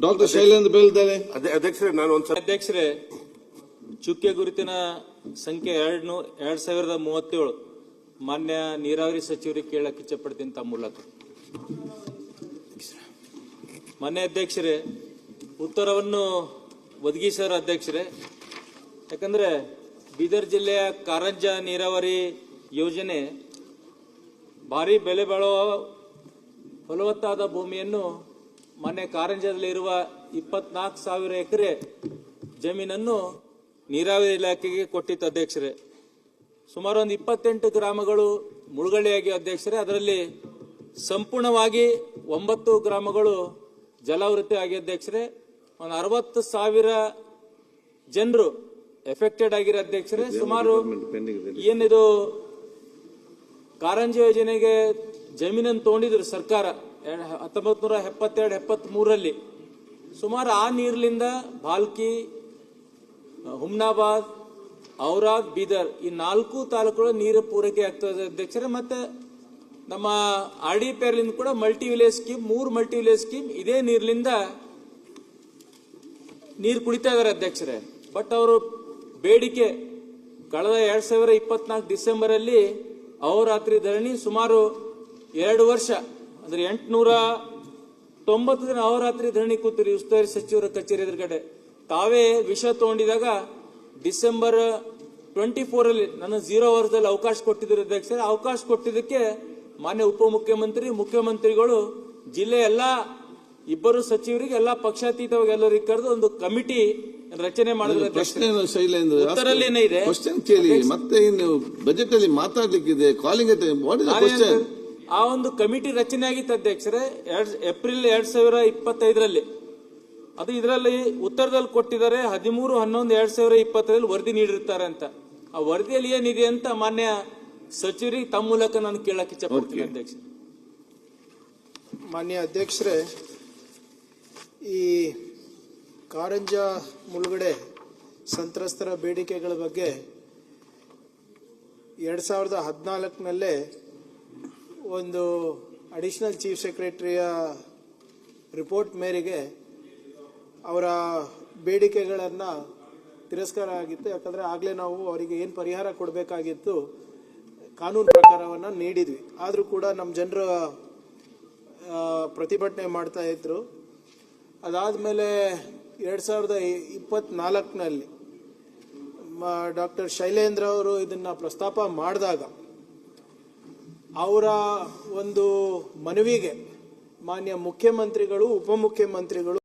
Doctor Shailendra ಬೆಳ್ದಲೆ. ಅಧ್ಯಕ್ಷರೇ, ನಾನು ಅಧ್ಯಕ್ಷರೇ, ಚುಕ್ಕೆ ಗುರುತಿನ ಸಂಖ್ಯೆ 2037 ಮಾನ್ಯ ನೀರಾವರಿ ಸಚಿವರಿಗೆ ಕೇಳಕ್ಕೆ ಇಚ್ಛಪಡ್ತೀನಿ ತಮ್ಮ ಮೂಲಕ. ಮಾನ್ಯ ಅಧ್ಯಕ್ಷರೇ, ಉತ್ತರವನ್ನು ಒದಗಿಸರ ಅಧ್ಯಕ್ಷರೇ. ಯಾಕಂದ್ರೆ ಬೀದರ್ ಜಿಲ್ಲೆಯ ಕಾರಂಜ ನೀರಾವರಿ ಯೋಜನೆ ಭಾರಿ ಬೆಲೆ ಬಾಳುವ ಫಲವತ್ತಾದ ಭೂಮಿಯನ್ನು ಮಾನ್ಯ ಕಾರಂಜದಲ್ಲಿರುವ 24,000 ಎಕರೆ ಜಮೀನನ್ನು ನೀರಾವರಿ ಇಲಾಖೆಗೆ ಕೊಟ್ಟಿತ್ತು ಅಧ್ಯಕ್ಷರೇ. ಸುಮಾರು ಒಂದು 28 ಗ್ರಾಮಗಳು ಮುಳುಗಡೆಯಾಗಿ ಅಧ್ಯಕ್ಷರೇ. ಅದರಲ್ಲಿ ಸಂಪೂರ್ಣವಾಗಿ 9 ಗ್ರಾಮಗಳು ಜಲಾವೃತಿ ಆಗಿ ಅಧ್ಯಕ್ಷರೇ. ಒಂದು 60,000 ಜನರು ಎಫೆಕ್ಟೆಡ್ ಆಗಿರೋ ಅಧ್ಯಕ್ಷರೇ. ಸುಮಾರು ಏನಿದು ಕಾರಂಜಿ ಯೋಜನೆಗೆ ಜಮೀನನ್ನು ತಗೊಂಡಿದ್ರು ಸರ್ಕಾರ 1972-73 ಸುಮಾರು ಆ ನೀರಿನಿಂದ ಭಾಲ್ಕಿ, ಹುಮ್ನಾಬಾದ್, ಔರಾದ್, ಬೀದರ್ ಈ 4 ತಾಲೂಕುಗಳು ನೀರು ಪೂರೈಕೆ ಆಗ್ತದೆ ಅಧ್ಯಕ್ಷರೇ. ಮತ್ತೆ ನಮ್ಮ RDPR ಕೂಡ multi village scheme 3 multi village scheme ಇದೇ ನೀರಿನಿಂದ ನೀರು ಕುಡಿತಾ ಇದಾರೆ ಅಧ್ಯಕ್ಷರೇ. ಬಟ್ ಅವರು ಬೇಡಿಕೆ ಕಳೆದ 2024 ಡಿಸೆಂಬರ್ ಅಲ್ಲಿ ಅಹೋರಾತ್ರಿ ಧರಣಿ ಸುಮಾರು 2 ವರ್ಷ ಅಂದ್ರೆ 890 ದಿನ ಅಹೋರಾತ್ರಿ ಧರಣಿ ಕೂತಿರಿ ಉಸ್ತುವಾರಿ ಸಚಿವರ ಕಚೇರಿ ಎದುರುಗಡೆ. ತಾವೇ ವಿಷಯ ತಗೊಂಡಿದಾಗ ಡಿಸೆಂಬರ್ 24 ಅಲ್ಲಿ ನನ್ನ 0 ಅವರ್ದಲ್ಲಿ ಅವಕಾಶ ಕೊಟ್ಟಿದ್ರು ಅಧ್ಯಕ್ಷರೇ. ಅವಕಾಶ ಕೊಟ್ಟಿದ್ದಕ್ಕೆ ಮಾನ್ಯ ಉಪಮುಖ್ಯಮಂತ್ರಿ, ಮುಖ್ಯಮಂತ್ರಿಗಳು ಜಿಲ್ಲೆಯ ಎಲ್ಲಾ 2 ಸಚಿವರಿಗೆ ಎಲ್ಲ ಪಕ್ಷಾತೀತವಾಗಿ ಎಲ್ಲರಿಗೆ ಕರೆದು ಒಂದು ಕಮಿಟಿ ರಚನೆ ಮಾಡಿದ್ರು. ಶೈಲೇಂದ್ರ ಉತ್ತರಲ್ಲಿ ಏನಿದೆ ಕ್ವಶನ್ ಕೇಳಿ, ಮತ್ತೆ ಇನ್ನು ಬಜೆಟ್ ಅಲ್ಲಿ ಮಾತಾಡ್ಲಿಕ್ಕಿದೆ. ಕಾಲಿಂಗ್ ಆ ಒಂದು ಕಮಿಟಿ ರಚನೆ ಆಗಿತ್ತು ಅಧ್ಯಕ್ಷರೇ ಏಪ್ರಿಲ್ 2025 ಅದು ಇದರಲ್ಲಿ ಉತ್ತರದಲ್ಲಿ ಕೊಟ್ಟಿದ್ದಾರೆ 13/11/2020 ವರದಿ ನೀಡಿರ್ತಾರೆ ಅಂತ. ಆ ವರದಿಯಲ್ಲಿ ಏನಿದೆ ಅಂತ ಮಾನ್ಯ ಸಚಿವರಿಗೆ ತಮ್ಮ ಮೂಲಕ ನಾನು ಕೇಳಕ್ಕೆ ಇಚ್ಛಪಡ್ತೀನಿ ಅಧ್ಯಕ್ಷ. ಮಾನ್ಯ ಅಧ್ಯಕ್ಷರೇ, ಈ ಕಾರಂಜ ಮುಳುಗಡೆ ಸಂತ್ರಸ್ತರ ಬೇಡಿಕೆಗಳ ಬಗ್ಗೆ 2014 ಒಂದು ಅಡಿಷನಲ್ ಚೀಫ್ ಸೆಕ್ರೆಟರಿಯ ರಿಪೋರ್ಟ್ ಮೇರೆಗೆ ಅವರ ಬೇಡಿಕೆಗಳನ್ನು ತಿರಸ್ಕಾರ ಆಗಿತ್ತು. ಯಾಕಂದರೆ ಆಗಲೇ ನಾವು ಅವರಿಗೆ ಏನು ಪರಿಹಾರ ಕೊಡಬೇಕಾಗಿತ್ತು ಕಾನೂನು ಪ್ರಕಾರವನ್ನು ನೀಡಿದ್ವಿ. ಆದರೂ ಕೂಡ ನಮ್ಮ ಜನರು ಪ್ರತಿಭಟನೆ ಮಾಡ್ತಾ ಇದ್ರು. ಅದಾದಮೇಲೆ 2024 ಡಾಕ್ಟರ್ ಶೈಲೇಂದ್ರ ಅವರು ಇದನ್ನು ಪ್ರಸ್ತಾಪ ಮಾಡಿದಾಗ ಅವರ ಒಂದು ಮನವಿಗೆ ಮಾನ್ಯ ಮುಖ್ಯಮಂತ್ರಿಗಳು, ಉಪಮುಖ್ಯಮಂತ್ರಿಗಳು